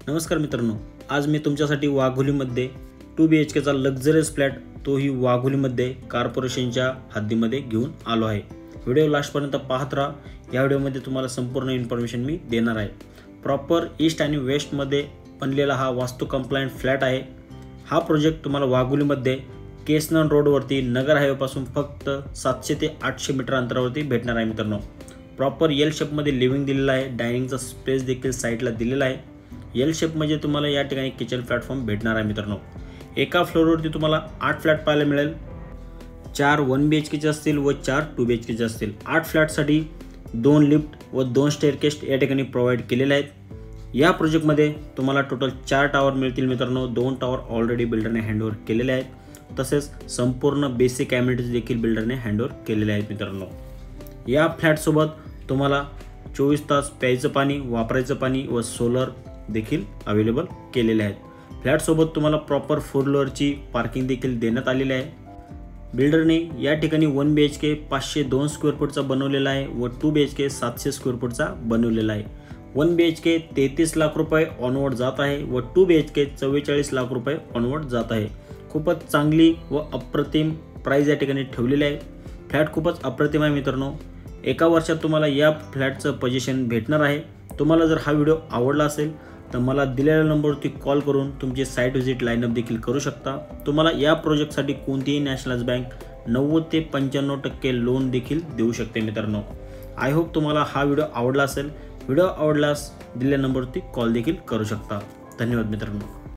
नमस्कार मित्रांनो, आज मी तुमच्यासाठी वाघोलीमध्ये 2 BHK चा लक्झरियस फ्लॅट तोही वाघोलीमध्ये कॉर्पोरेशनच्या हद्दीमध्ये घेऊन आलो आहे। व्हिडिओ लास्टपर्यंत पाहत राहा। या व्हिडिओमध्ये तुम्हाला संपूर्ण इन्फॉर्मेशन मी देणार आहे। प्रॉपर ईस्ट आणि वेस्ट मध्ये बनलेला हा वास्तू कंप्लायंट फ्लॅट आहे। हा प्रोजेक्ट तुम्हाला वाघोलीमध्ये केसनन रोडवरती नगर हायवे पासून फक्त 700 ते 800 मीटर अंतरावरती भेटणार आहे मित्रांनो। प्रॉपर एल शेप मध्ये लिव्हिंग दिलेला आहे। डायनिंगचा स्पेस देखील साइडला दिलेला आहे। एल शेप म्हणजे तुम्हाला या ठिकाणी किचन प्लॅटफॉर्म भेटणार आहे मित्रांनो। एका फ्लोअरवरती तुम्हाला 8 फ्लॅट पाहायला मिळेल। 4 1 BHK चे असतील व 4 2 BHK चे असतील। 8 फ्लॅटसाठी 2 लिफ्ट व 2 स्टेअरकेस या ठिकाणी प्रोव्हाइड केलेले आहेत। या प्रोजेक्ट मध्ये तुम्हाला टोटल 4 टावर मिळतील मित्रांनो। 2 टावर ऑलरेडी बिल्डरने हँडओव्हर केलेले आहेत। तसेच संपूर्ण बेसिक अॅमेनिटीज देखील बिल्डरने हँडओव्हर केलेले आहेत मित्रांनो। या फ्लॅट सोबत तुम्हाला 24 तास प्यायचं पाणी, वापरायचं पाणी व सोलर देखील अवेलेबल केलेले आहेत। फ्लॅट सोबत तुम्हाला प्रॉपर 4 फ्लोअरची पार्किंग देखील देण्यात आलेली आहे। बिल्डरने या ठिकाणी 1 BHK 502 स्क्वेअर फूटचा बनवलेला आहे व 2 BHK 700 स्क्वेअर फूटचा बनवलेला आहे। 1 BHK 33 लाख रुपये ऑनवर्ड जात आहे व 2 BHK 44 लाख रुपये ऑनवर्ड जात आहे। खूपच चांगली व अप्रतिम प्राइस या ठिकाणी ठेवलेली आहे। फ्लॅट खूपच अप्रतिम आहे मित्रांनो। एका वर्षात तुम्हाला या फ्लॅटचं पोझिशन भेटणार आहे। तुम्हाला जर हा व्हिडिओ आवडला असेल तर मला दिलेल्या नंबरवरती कॉल करून तुमची साइट व्हिजिट लाईनअप देखील करू शकता। तुम्हाला या प्रोजेक्टसाठी कोणतीही नॅशनलाइज बँक 90 ते 95% लोन देखील देऊ शकते मित्रांनो। आय होप तुम्हाला हा व्हिडिओ आवडला असेल। व्हिडिओ आवडल्यास दिलेल्या नंबरवरती कॉल देखील करू शकता। धन्यवाद मित्रांनो।